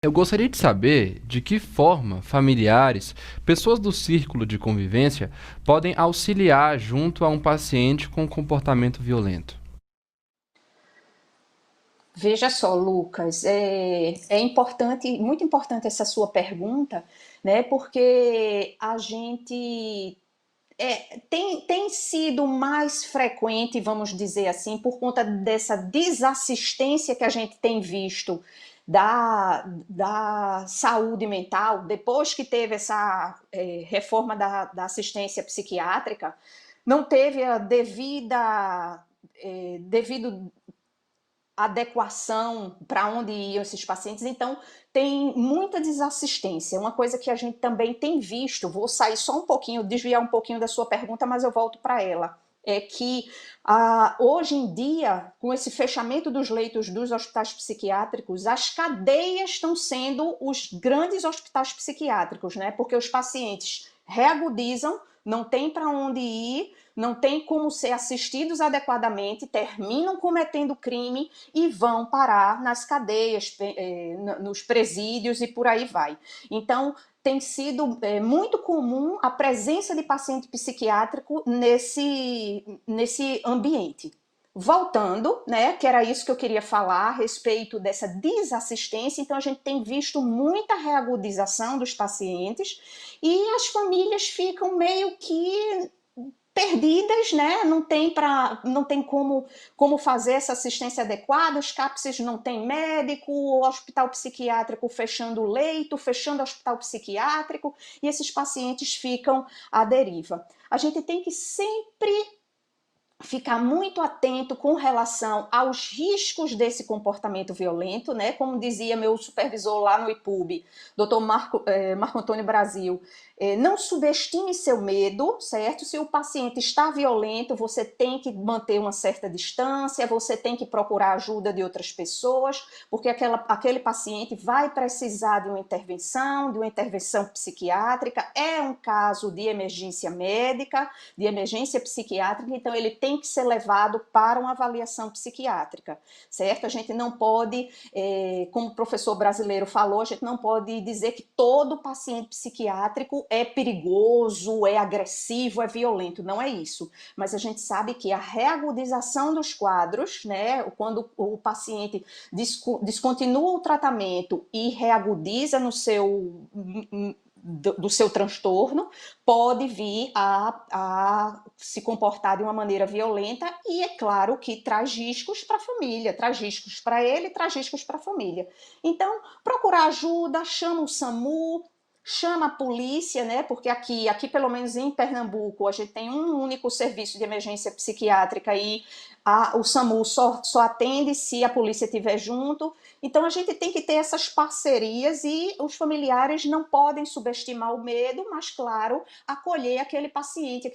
Eu gostaria de saber de que forma familiares, pessoas do círculo de convivência, podem auxiliar junto a um paciente com comportamento violento. Veja só, Lucas, é importante, muito importante essa sua pergunta, né? Porque a gente tem sido mais frequente, vamos dizer assim, por conta dessa desassistência que a gente tem visto da saúde mental, depois que teve essa reforma da assistência psiquiátrica, não teve a devido adequação para onde iam esses pacientes, então tem muita desassistência. Uma coisa que a gente também tem visto, vou sair só um pouquinho, desviar um pouquinho da sua pergunta, mas eu volto para ela, é que hoje em dia, com esse fechamento dos leitos dos hospitais psiquiátricos, as cadeias estão sendo os grandes hospitais psiquiátricos, né? Porque os pacientes reagudizam, não tem para onde ir, não tem como ser assistidos adequadamente, terminam cometendo crime e vão parar nas cadeias, nos presídios e por aí vai. Então, tem sido muito comum a presença de paciente psiquiátrico nesse ambiente. Voltando, né, que era isso que eu queria falar a respeito dessa desassistência, então a gente tem visto muita reagudização dos pacientes e as famílias ficam meio que perdidas, né? Não tem como fazer essa assistência adequada, os CAPSs não tem médico, o hospital psiquiátrico fechando o leito, fechando o hospital psiquiátrico, e esses pacientes ficam à deriva. A gente tem que sempre ficar muito atento com relação aos riscos desse comportamento violento, né? Como dizia meu supervisor lá no IPUB, Dr. Marco Antônio Brasil, não subestime seu medo, certo? Se o paciente está violento, você tem que manter uma certa distância, você tem que procurar ajuda de outras pessoas, porque aquele paciente vai precisar de uma intervenção psiquiátrica, é um caso de emergência médica, de emergência psiquiátrica, então ele tem que ser levado para uma avaliação psiquiátrica, certo? A gente não pode, como o professor brasileiro falou, a gente não pode dizer que todo paciente psiquiátrico é perigoso, é agressivo, é violento, não é isso. Mas a gente sabe que a reagudização dos quadros, né, quando o paciente descontinua o tratamento e reagudiza do seu transtorno, pode vir a se comportar de uma maneira violenta e é claro que traz riscos para a família, traz riscos para ele, traz riscos para a família. Então, procurar ajuda, chama o SAMU, chama a polícia, né? Porque aqui pelo menos em Pernambuco, a gente tem um único serviço de emergência psiquiátrica e o SAMU só atende se a polícia estiver junto. Então a gente tem que ter essas parcerias e os familiares não podem subestimar o medo, mas claro, acolher aquele paciente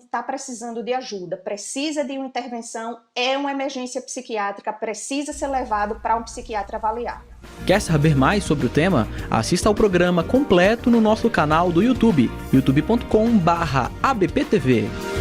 está precisando de ajuda, precisa de uma intervenção, é uma emergência psiquiátrica, precisa ser levado para um psiquiatra avaliar. Quer saber mais sobre o tema? Assista ao programa completo no nosso canal do YouTube, youtube.com/abptv.